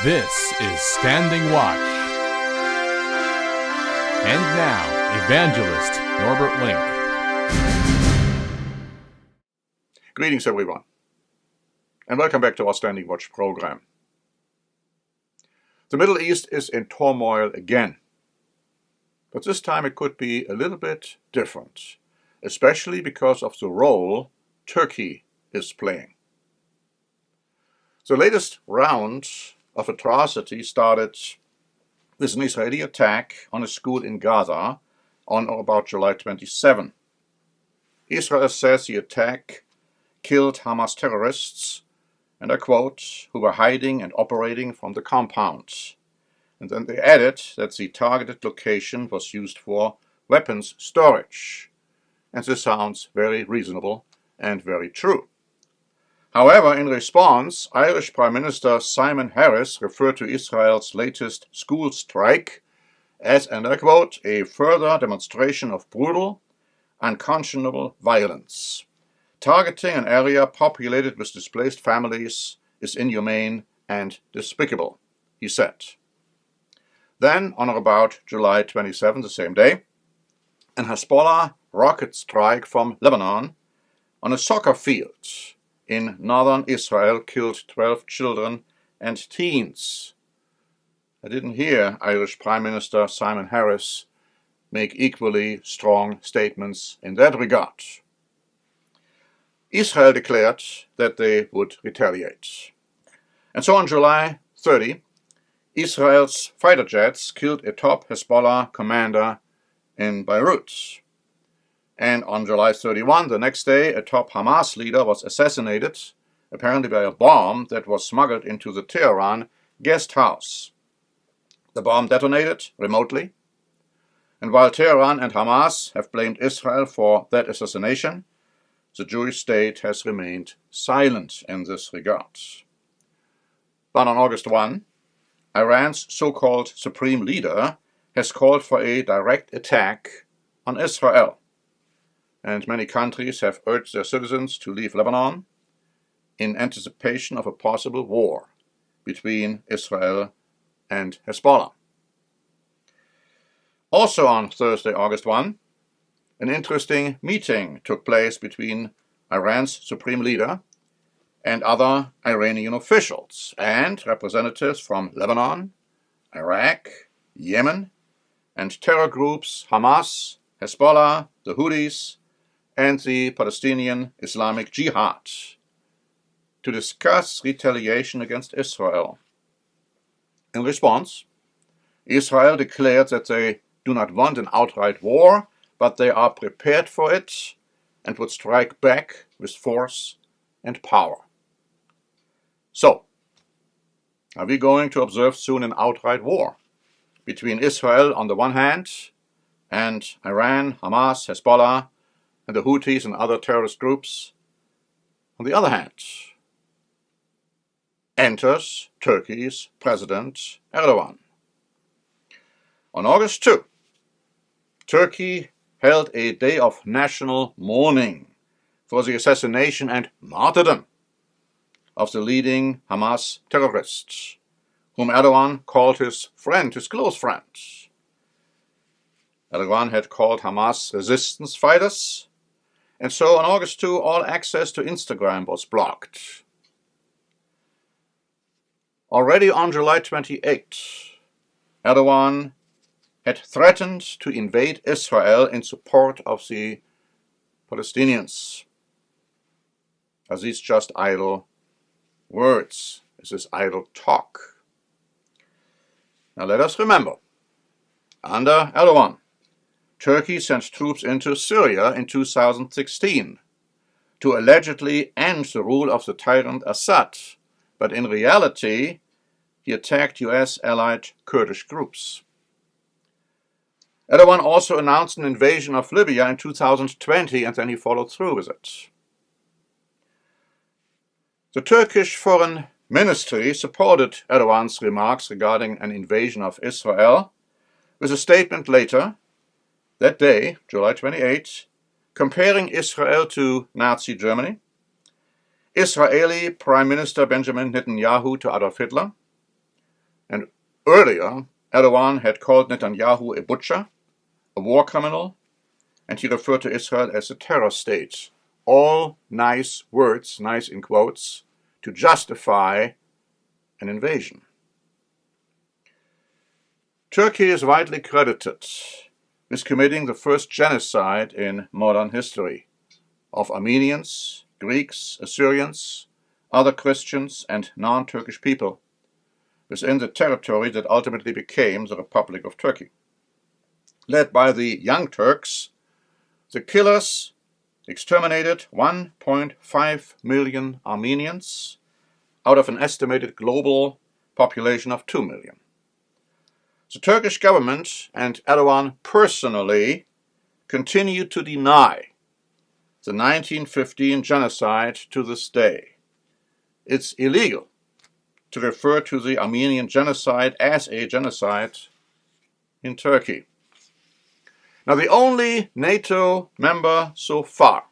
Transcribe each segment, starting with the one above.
This is Standing Watch. And now, Evangelist Norbert Link. Greetings, everyone, and welcome back to our Standing Watch program. The Middle East is in turmoil again, but this time it could be a little bit different, especially because of the role Turkey is playing. The latest round of atrocity started with an Israeli attack on a school in Gaza on or about July 27. Israel says the attack killed Hamas terrorists, and I quote, who were hiding and operating from the compound. And then they added that the targeted location was used for weapons storage. And this sounds very reasonable and very true. However, in response, Irish Prime Minister Simon Harris referred to Israel's latest school strike as, and I quote, a further demonstration of brutal, unconscionable violence. Targeting an area populated with displaced families is inhumane and despicable, he said. Then, on or about July 27, the same day, an Hezbollah rocket strike from Lebanon on a soccer field in northern Israel killed 12 children and teens. I didn't hear Irish Prime Minister Simon Harris make equally strong statements in that regard. Israel declared that they would retaliate. And so on July 30, Israel's fighter jets killed a top Hezbollah commander in Beirut. And on July 31, the next day, a top Hamas leader was assassinated, apparently by a bomb that was smuggled into the Tehran guest house. The bomb detonated remotely, and while Tehran and Hamas have blamed Israel for that assassination, the Jewish state has remained silent in this regard. But on August 1, Iran's so-called supreme leader has called for a direct attack on Israel, and many countries have urged their citizens to leave Lebanon in anticipation of a possible war between Israel and Hezbollah. Also on Thursday, August 1, an interesting meeting took place between Iran's supreme leader and other Iranian officials and representatives from Lebanon, Iraq, Yemen, and terror groups Hamas, Hezbollah, the Houthis, and the Palestinian Islamic Jihad to discuss retaliation against Israel. In response, Israel declared that they do not want an outright war, but they are prepared for it and would strike back with force and power. So, are we going to observe soon an outright war between Israel on the one hand and Iran, Hamas, Hezbollah, and the Houthis and other terrorist groups on the other hand? Enters Turkey's President Erdogan. On August 2, Turkey held a day of national mourning for the assassination and martyrdom of the leading Hamas terrorist, whom Erdogan called his friend, his close friend. Erdogan had called Hamas resistance fighters, and so on August 2, all access to Instagram was blocked. Already on July 28, Erdogan had threatened to invade Israel in support of the Palestinians. Are these just idle words? Is this idle talk? Now let us remember, under Erdogan, Turkey sent troops into Syria in 2016 to allegedly end the rule of the tyrant Assad, but in reality, he attacked US-allied Kurdish groups. Erdogan also announced an invasion of Libya in 2020, and then he followed through with it. The Turkish Foreign Ministry supported Erdogan's remarks regarding an invasion of Israel with a statement later that day, July 28, comparing Israel to Nazi Germany, Israeli Prime Minister Benjamin Netanyahu to Adolf Hitler, And earlier, Erdogan had called Netanyahu a butcher, a war criminal, and he referred to Israel as a terror state. All nice words, nice in quotes, to justify an invasion. Turkey is widely credited with committing the first genocide in modern history of Armenians, Greeks, Assyrians, other Christians, and non-Turkish people within the territory that ultimately became the Republic of Turkey. Led by the Young Turks, the killers exterminated 1.5 million Armenians out of an estimated global population of 2 million. The Turkish government and Erdogan personally continue to deny the 1915 genocide to this day. It's illegal to refer to the Armenian genocide as a genocide in Turkey. Now, the only NATO member so far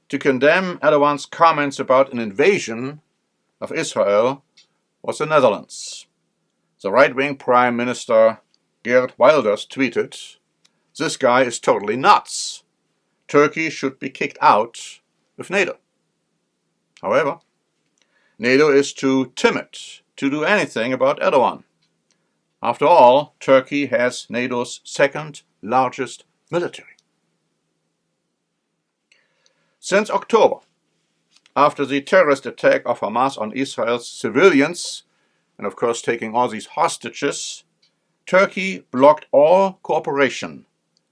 to condemn Erdogan's comments about an invasion of Israel was the Netherlands. The right-wing Prime Minister Geert Wilders tweeted, "This guy is totally nuts. Turkey should be kicked out of NATO." However, NATO is too timid to do anything about Erdogan. After all, Turkey has NATO's second largest military. Since October, after the terrorist attack of Hamas on Israel's civilians, and of course taking all these hostages, Turkey blocked all cooperation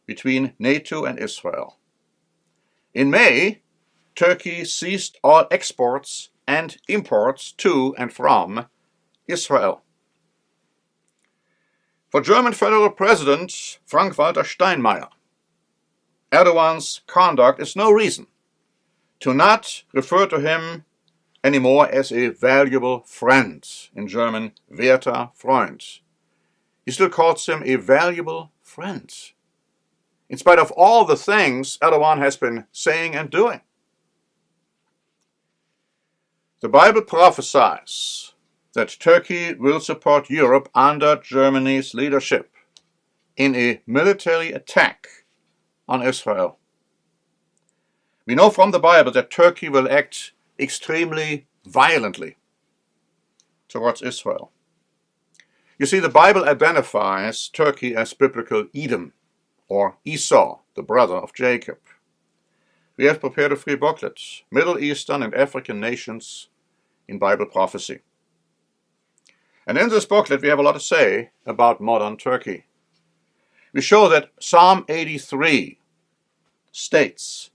between NATO and Israel. In May, Turkey ceased all exports and imports to and from Israel. For German Federal President Frank-Walter Steinmeier, Erdogan's conduct is no reason to not refer to him anymore as a valuable friend, in German werter Freund. He still calls him a valuable friend, in spite of all the things Erdogan has been saying and doing. The Bible prophesies that Turkey will support Europe under Germany's leadership in a military attack on Israel. We know from the Bible that Turkey will act extremely violently towards Israel. You see, the Bible identifies Turkey as biblical Edom, or Esau, the brother of Jacob. We have prepared a free booklet, Middle Eastern and African Nations in Bible Prophecy. And in this booklet we have a lot to say about modern Turkey. We show that Psalm 83 states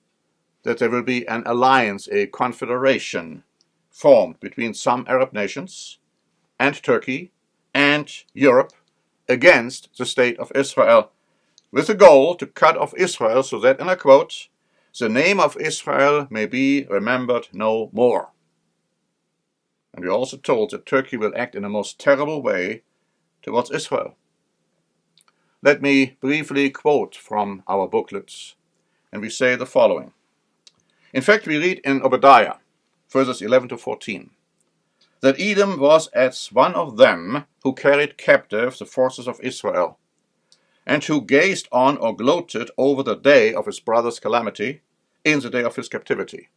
that there will be an alliance, a confederation formed between some Arab nations and Turkey and Europe against the state of Israel, with the goal to cut off Israel so that, and I quote, "the name of Israel may be remembered no more." And we are also told that Turkey will act in a most terrible way towards Israel. Let me briefly quote from our booklets, and we say the following. In fact, we read in Obadiah, verses 11 to 14, that Edom was as one of them who carried captive the forces of Israel, and who gazed on or gloated over the day of his brother's calamity, in the day of his captivity.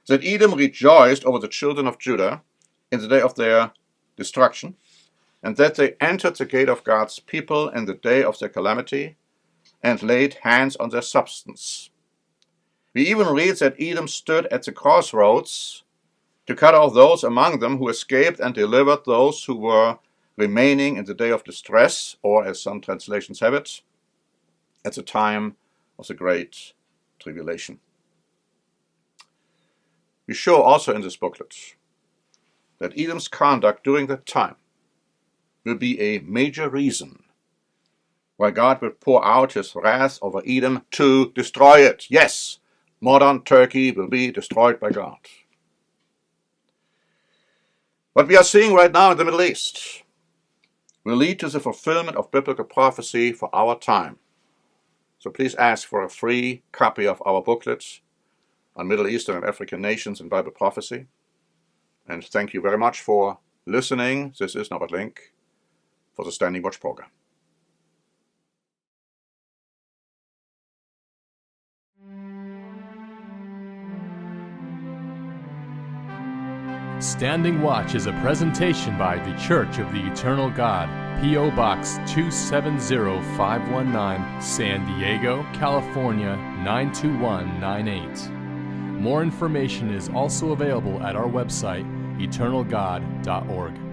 That Edom rejoiced over the children of Judah in the day of their destruction, and that they entered the gate of God's people in the day of their calamity, and laid hands on their substance. We even read that Edom stood at the crossroads to cut off those among them who escaped and delivered those who were remaining in the day of distress, or as some translations have it, at the time of the Great Tribulation. We show also in this booklet that Edom's conduct during that time will be a major reason why God will pour out his wrath over Edom to destroy it. Yes, modern Turkey will be destroyed by God. What we are seeing right now in the Middle East will lead to the fulfillment of biblical prophecy for our time. So please ask for a free copy of our booklet on Middle Eastern and African Nations in Bible Prophecy. And thank you very much for listening. This is Norbert Link for the Standing Watch program. Standing Watch is a presentation by The Church of the Eternal God, P.O. Box 270519, San Diego, California 92198. More information is also available at our website, eternalgod.org.